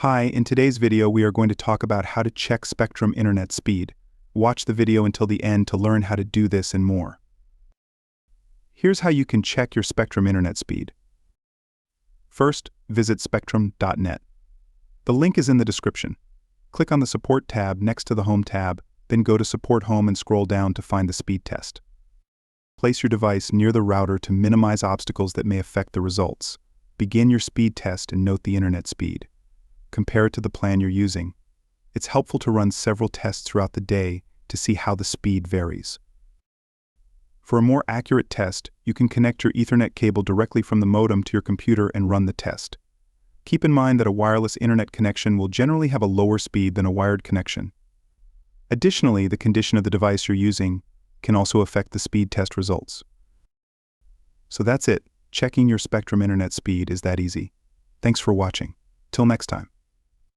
Hi, in today's video we are going to talk about how to check Spectrum internet speed. Watch the video until the end to learn how to do this and more. Here's how you can check your Spectrum internet speed. First, visit spectrum.net. The link is in the description. Click on the Support tab next to the Home tab, then go to Support Home and scroll down to find the speed test. Place your device near the router to minimize obstacles that may affect the results. Begin your speed test and note the internet speed. Compare it to the plan you're using. It's helpful to run several tests throughout the day to see how the speed varies. For a more accurate test, you can connect your Ethernet cable directly from the modem to your computer and run the test. Keep in mind that a wireless internet connection will generally have a lower speed than a wired connection. Additionally, the condition of the device you're using can also affect the speed test results. So that's it. Checking your Spectrum internet speed is that easy. Thanks for watching. Till next time.